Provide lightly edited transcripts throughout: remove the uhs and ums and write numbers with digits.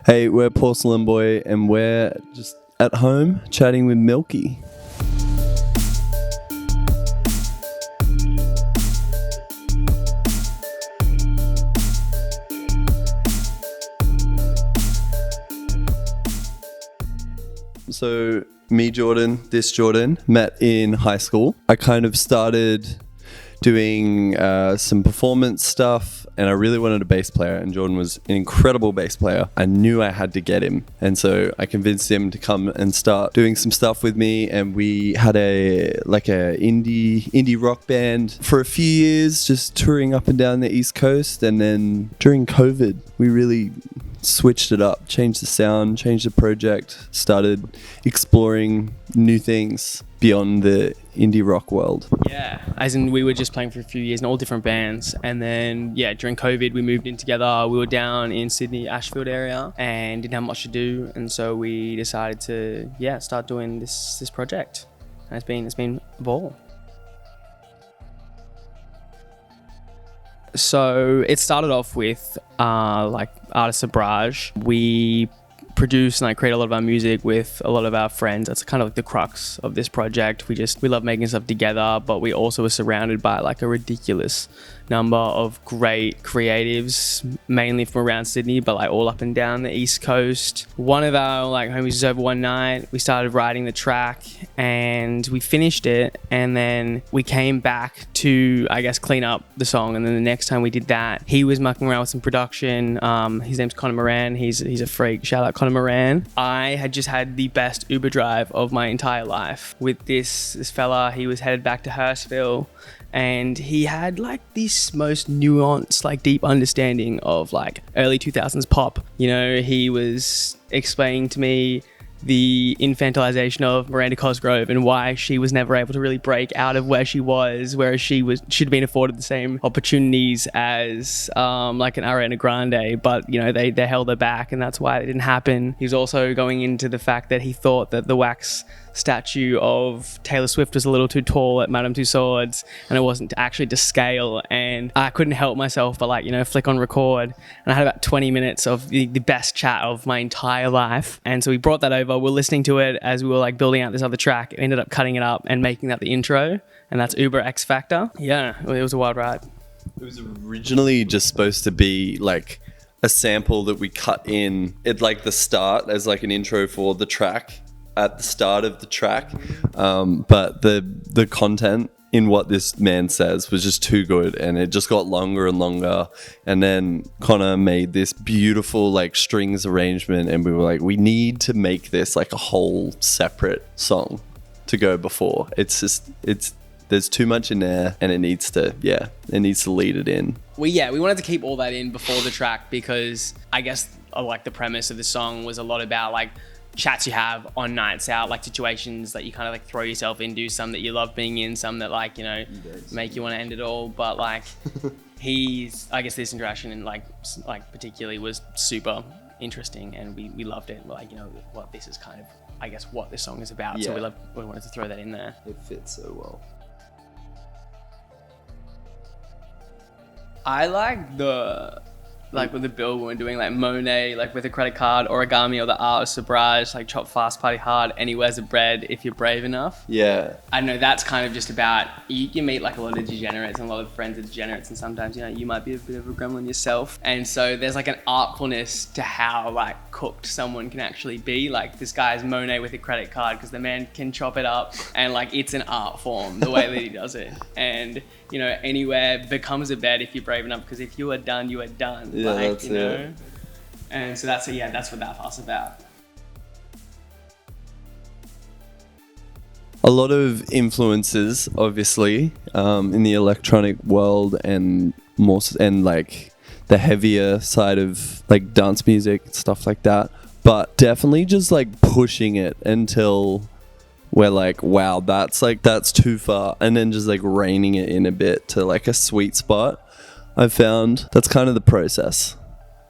Hey, we're Porcelain Boy and we're just at home chatting with Milky. So me, Jordan, this Jordan, met in high school. I kind of started doing some performance stuff and I really wanted a bass player, and Jordan was an incredible bass player. I knew I had to get him, and so I convinced him to come and start doing some stuff with me, and we had a indie rock band for a few years, just touring up and down the East Coast. And then during COVID we really switched it up, changed the sound, changed the project, started exploring new things beyond the indie rock world. Yeah, as in we were just playing for a few years in all different bands, and then during COVID we moved in together. We were down in Sydney, Ashfield area, and didn't have much to do, and so we decided to start doing this project, and it's been a ball. So it started off with artist sabrage. We produce and create a lot of our music with a lot of our friends. That's kind of like the crux of this project. We love making stuff together, but we also are surrounded by a ridiculous number of great creatives, mainly from around Sydney, but all up and down the East Coast. One of our homies was over one night. We started writing the track and we finished it, and then we came back to clean up the song. And then the next time we did that, he was mucking around with some production. His name's Connor Moran. He's a freak. Shout out Connor Moran. I had just had the best Uber drive of my entire life with this fella. He was headed back to Hurstville, and he had this most nuanced, deep understanding of early 2000s pop. He was explaining to me the infantilization of Miranda Cosgrove and why she was never able to really break out of where she was, whereas she'd been afforded the same opportunities as an Ariana Grande, but they held her back, and that's why it didn't happen. He was also going into the fact that he thought that the wax statue of Taylor Swift was a little too tall at Madame Tussauds, and it wasn't actually to scale, and I couldn't help myself but flick on record, and I had about 20 minutes of the best chat of my entire life. And so we brought that over. We're listening to it as we were building out this other track. We ended up cutting it up and making that the intro, and that's UBER X Factor. Yeah, it was a wild ride. It was originally just supposed to be a sample that we cut in at the start as an intro for the track at the start of the track, but the content in what this man says was just too good, and it just got longer and longer. And then Connor made this beautiful strings arrangement, and we were we need to make this a whole separate song to go before. There's too much in there, and it needs to lead it in. We wanted to keep all that in before the track, because I guess the premise of the song was a lot about chats you have on nights out, situations that you kind of throw yourself into, some that you love being in, some that make you want to end it all. But this interaction and particularly was super interesting, and we loved it. What this is kind of what this song is about. Yeah. So we wanted to throw that in there. It fits so well. I like with the bill when doing Monet, with a credit card, origami, or the art of sabrage, chop fast, party hard, anywhere's the bread if you're brave enough. Yeah. I know that's kind of just about, you meet a lot of degenerates and a lot of friends of degenerates, and sometimes, you might be a bit of a gremlin yourself. And so there's an artfulness to how cooked someone can actually be. This guy's Monet with a credit card, because the man can chop it up, and it's an art form, the way that he does it. And anywhere becomes a bed if you're brave enough, because if you are done, you are done. Yeah, that's it. And so that's what that part's about. A lot of influences, obviously, in the electronic world, and more, and the heavier side of dance music, stuff like that. But definitely just pushing it until we're wow, that's too far, and then just reining it in a bit to a sweet spot. I've found that's kind of the process.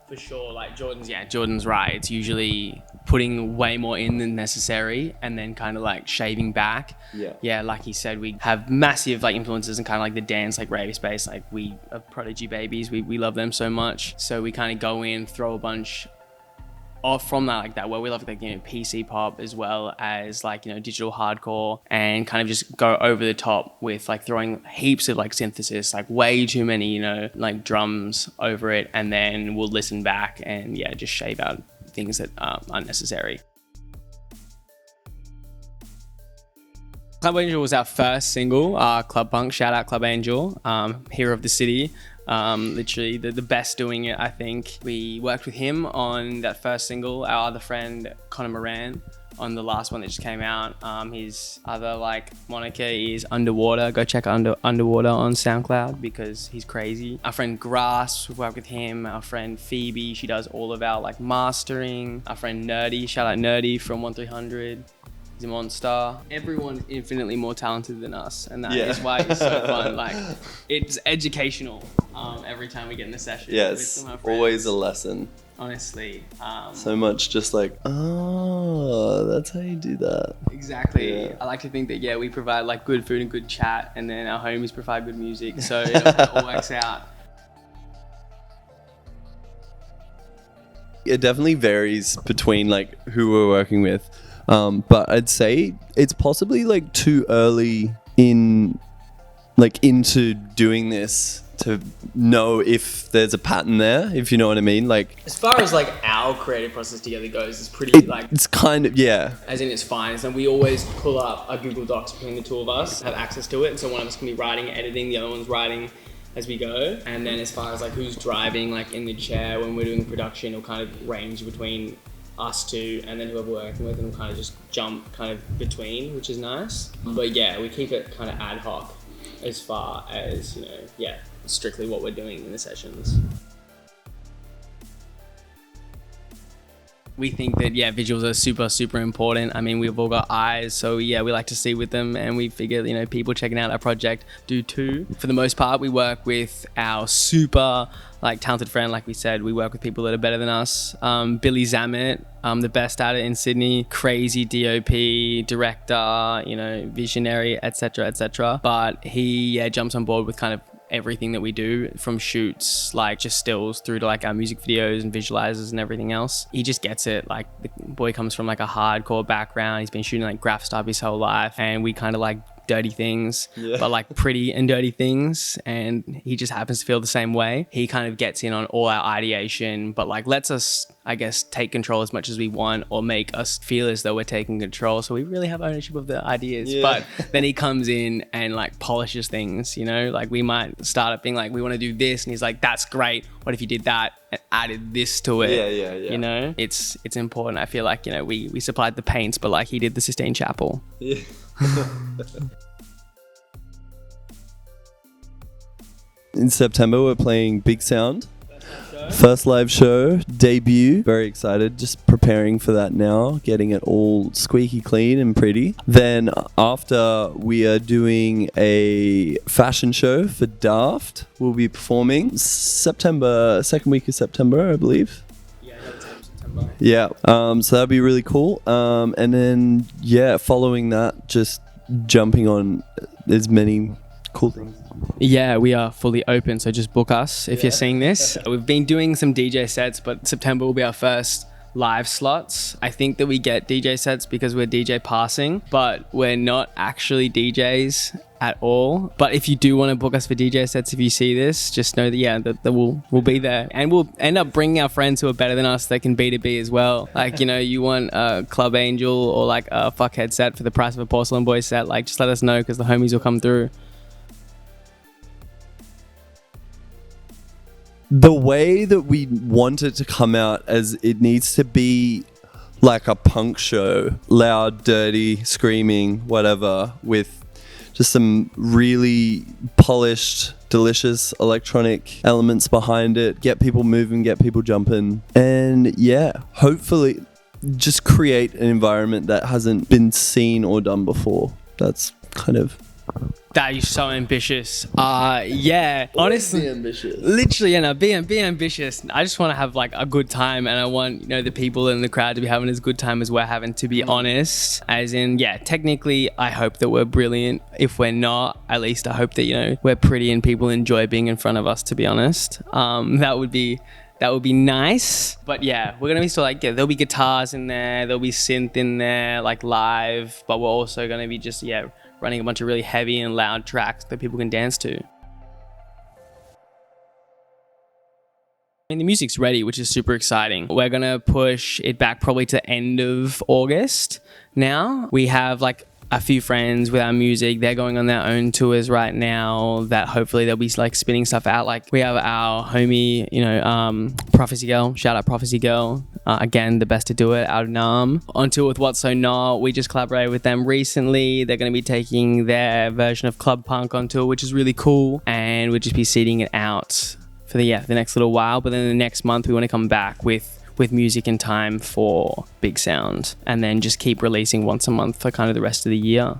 For sure, Jordan's right. It's usually putting way more in than necessary, and then kind of shaving back. Yeah, like he said, we have massive influences in kind of the dance rave space. We are Prodigy babies. We love them so much. So we kind of go in, throw a bunch from that, like that, where we love like, you know, PC pop as well as like, you know, digital hardcore, and kind of just go over the top with like throwing heaps of like synthesis, like way too many, you know, like drums over it, and then we'll listen back and yeah, just shave out things that are unnecessary. Club Angel was our first single, Club Punk, shout out Club Angel, hero of the city. Literally the best doing it, I think. We worked with him on that first single, our other friend Connor Moran on the last one that just came out. His other like moniker is Underwater. Go check Underwater on SoundCloud because he's crazy. Our friend Grass, we've worked with him. Our friend Phoebe, she does all of our like mastering. Our friend Nerdy, shout out Nerdy from 1300. He's a monster. Everyone's infinitely more talented than us, and that is why it's so fun. Like, it's educational every time we get in a session. Yes, always a lesson. Honestly. So much just like, oh, that's how you do that. Exactly. Yeah. I like to think that, yeah, we provide like good food and good chat, and then our homies provide good music, so it all works out. It definitely varies between like who we're working with. But I'd say it's possibly like too early into doing this to know if there's a pattern there, if you know what I mean. Like, as far as like our creative process together goes, it's pretty it's kind of, yeah. As in it's fine. And we always pull up a Google Docs between the two of us, have access to it. And so one of us can be writing, editing, the other one's writing as we go. And then as far as like who's driving like in the chair when we're doing production, it'll kind of range between us two and then whoever we're working with, and we'll kind of just jump kind of between, which is nice. But yeah, we keep it kind of ad hoc as far as, you know, yeah, strictly what we're doing in the sessions. We think that, yeah, visuals are super, super important. I mean, we've all got eyes, so yeah, we like to see with them, and we figure, you know, people checking out our project do too. For the most part, we work with our super, like, talented friend, like we said. We work with people that are better than us. Billy Zamet, the best at it in Sydney, crazy DOP, director, you know, visionary, etc., etc. But he jumps on board with kind of everything that we do, from shoots, like just stills, through to like our music videos and visualizers and everything else. He just gets it. Like, the boy comes from like a hardcore background. He's been shooting like graph stuff his whole life, and we kind of like dirty things, but like pretty and dirty things, and he just happens to feel the same way. He kind of gets in on all our ideation, but like lets us, I guess, take control as much as we want, or make us feel as though we're taking control, so we really have ownership of the ideas. But then he comes in and like polishes things, you know, like we might start up being like, we want to do this, and he's like, that's great, what if you did that and added this to it? You know, it's important. I feel like, you know, we supplied the paints, but like he did the Sistine Chapel. In September, we're playing Big Sound. First live show, debut. Very excited, just preparing for that now, getting it all squeaky clean and pretty. Then after, we are doing a fashion show for Daft. We'll be performing September, second week of September, I believe. Yeah, so that'd be really cool. And then, yeah, following that, just jumping on as many cool things. Yeah, we are fully open, so just book us if you're seeing this. We've been doing some DJ sets, but September will be our first live slots. I think that we get DJ sets because we're DJ passing, but we're not actually DJs at all. But if you do want to book us for DJ sets, if you see this, just know that, yeah, that we'll be there, and we'll end up bringing our friends who are better than us that can B2B as well. Like, you know, you want a Club Angel or like a Fuckhead set for the price of a Porcelain Boy set, like just let us know, because the homies will come through. The way that we want it to come out, as it needs to be like a punk show, loud, dirty, screaming, whatever, with just some really polished, delicious electronic elements behind it. Get people moving, get people jumping, and yeah, hopefully just create an environment that hasn't been seen or done before. That's kind of... That is so ambitious. Yeah, honestly, be ambitious. Literally, you know, be ambitious. I just want to have like a good time, and I want, you know, the people in the crowd to be having as good time as we're having, to be honest. As in, yeah, technically, I hope that we're brilliant. If we're not, at least I hope that, you know, we're pretty and people enjoy being in front of us, to be honest. That would be That would be nice. But yeah, we're gonna be still like, there'll be guitars in there, there'll be synth in there, like live, but we're also gonna be just, running a bunch of really heavy and loud tracks that people can dance to. The music's ready, which is super exciting. We're gonna push it back probably to the end of August now. We have like a few friends with our music. They're going on their own tours right now that hopefully they'll be like spinning stuff out. Like we have our homie, Prophecy Girl. Shout out Prophecy Girl. Again, the best to do it out of Nam. On tour with What's So Not. We just collaborated with them recently. They're going to be taking their version of club punk on tour, which is really cool. And we'll just be seeding it out for the next little while. But then the next month we want to come back with music in time for big sound, and then just keep releasing once a month for kind of the rest of the year.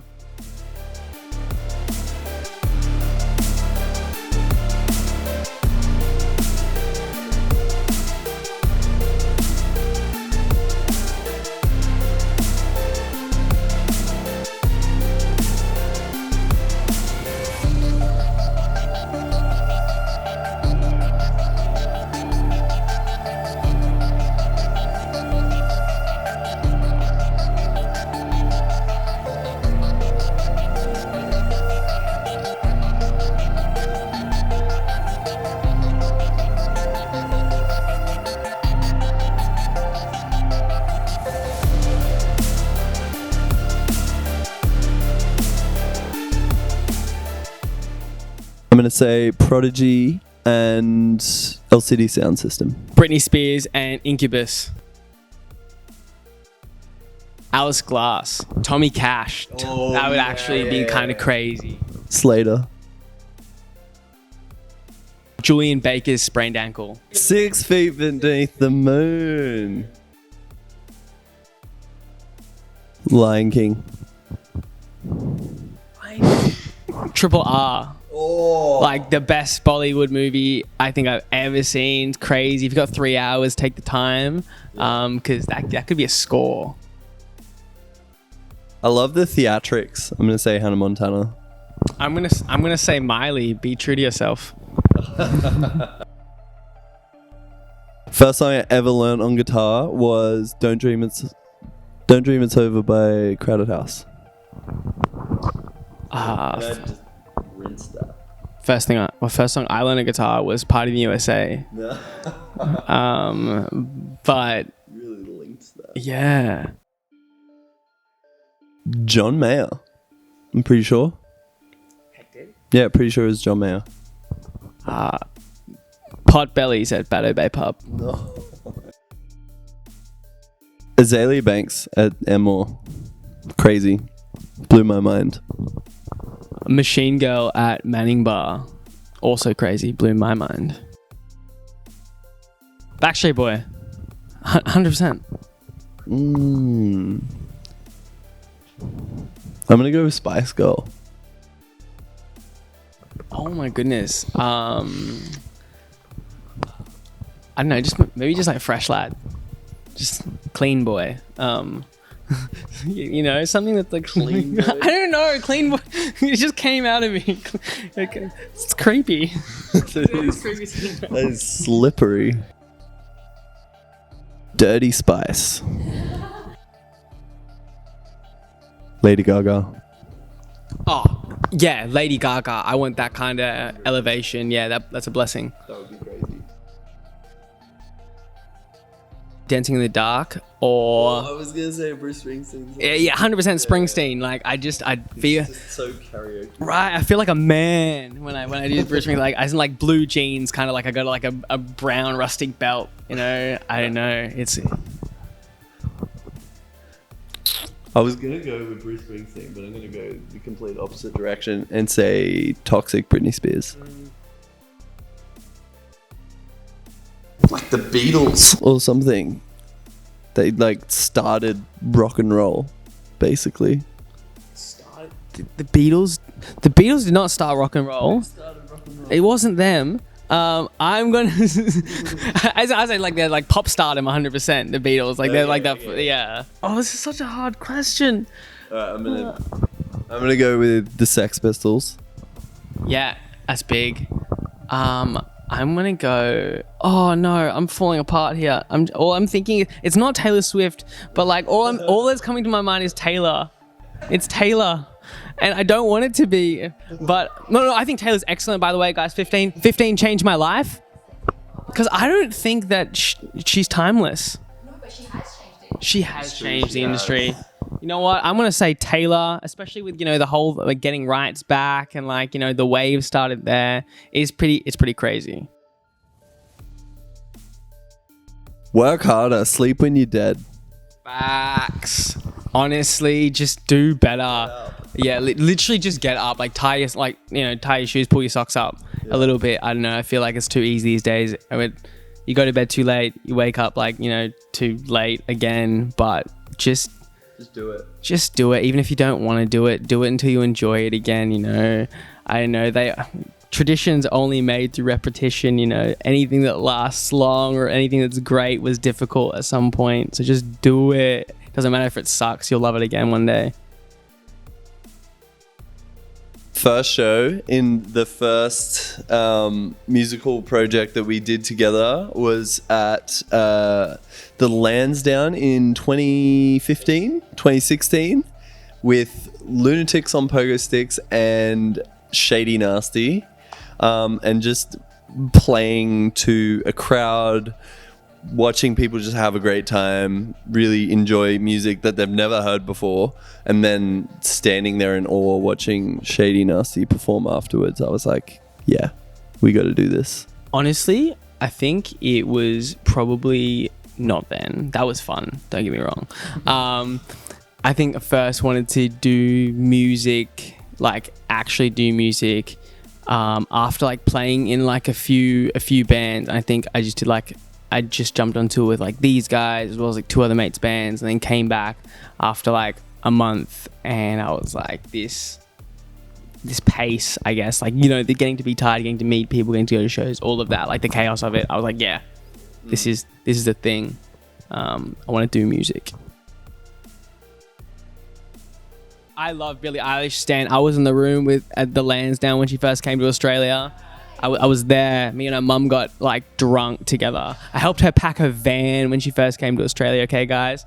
I'm going to say Prodigy and LCD Sound System. Britney Spears and Incubus. Alice Glass. Tommy Cash. That would actually be kind of crazy. Slater. Julian Baker's Sprained Ankle. 6 feet beneath the moon. Lion King. Triple R. Oh. Like the best Bollywood movie I think I've ever seen. It's crazy. If you've got 3 hours, take the time. Because that could be a score. I love the theatrics. I'm going to say Hannah Montana. I'm gonna say Miley. Be true to yourself. First song I ever learned on guitar was Don't Dream It's Over by Crowded House. Just rinsed that. First song I learned on guitar was Party in the USA. But Really linked that. yeah. John Mayer. I'm pretty sure. Yeah, pretty sure it was John Mayer. Pot Bellies at Batto Bay Pub. No. Azalea Banks at Enmore. Crazy. Blew my mind. Machine Girl at Manning Bar. Also crazy. Blew my mind. Backstreet Boy. 100%. I'm going to go with Spice Girl. Oh my goodness. I don't know, maybe just like Fresh Lad. Just Clean Boy. Something that's like Clean Boy? I don't know, Clean Boy. It just came out of me. It's creepy. That is slippery. Dirty Spice. Lady Gaga. Oh, yeah, Lady Gaga. I want that kind of elevation. Yeah, that's a blessing. That would be crazy. Dancing in the Dark or... I was going to say Bruce Springsteen. Yeah, 100% Springsteen. Like, I feel... It's just so karaoke. Right, I feel like a man when I do Bruce Springsteen. Like, as in like blue jeans, kind of like I got like a brown rustic belt. I don't know. It's... I was going to go with Bruce Springsteen, but I'm going to go the complete opposite direction and say Toxic Britney Spears. Like the Beatles or something. They like started rock and roll, basically. The Beatles did not start rock and roll. It wasn't them. I'm gonna I say like they're like pop stardom 100%. The Beatles, like they're like that. Yeah. Oh, this is such a hard question. I'm gonna go with the Sex Pistols. Yeah, that's big. I'm gonna go. Oh no, I'm falling apart here. I'm thinking it's not Taylor Swift, but like all that's coming to my mind is Taylor. It's Taylor, and I don't want it to be. But no, I think Taylor's excellent. By the way, guys, 15 changed my life because I don't think that she's timeless. No, but she has changed it. She has changed the industry. You know what? I'm gonna say Taylor, especially with the whole like getting rights back and like the wave started there. It's pretty crazy. Work harder, sleep when you're dead. Facts. Honestly, just do better. Yeah, literally just get up. Like tie your shoes, pull your socks up a little bit. I don't know. I feel like it's too easy these days. You go to bed too late. You wake up too late again. But just do it. Just do it. Even if you don't want to do it until you enjoy it again. I know traditions only made through repetition. Anything that lasts long or anything that's great was difficult at some point. So just do it. Doesn't matter if it sucks. You'll love it again one day. First show in the first musical project that we did together was at the Lansdowne in 2016 with Lunatics on pogo sticks and Shady Nasty, and just playing to a crowd, watching people just have a great time, really enjoy music that they've never heard before, and then standing there in awe watching Shady Nasty perform afterwards. I was like, yeah, we got to do this. Honestly, I think it was probably not then. That was fun. Don't get me wrong. I think I first wanted to do music, like actually do music, after like playing in like a few bands. I think I just jumped on tour with like these guys as well as like two other mates' bands, and then came back after like a month, and I was like this pace, I guess, like the getting to be tired, getting to meet people, getting to go to shows, all of that, like the chaos of it. I was like, yeah, this is the thing. I want to do music. I love Billie Eilish stan. I was in the room at the Lansdowne when she first came to Australia. I was there. Me and her mum got like drunk together. I helped her pack her van when she first came to Australia. Okay, guys.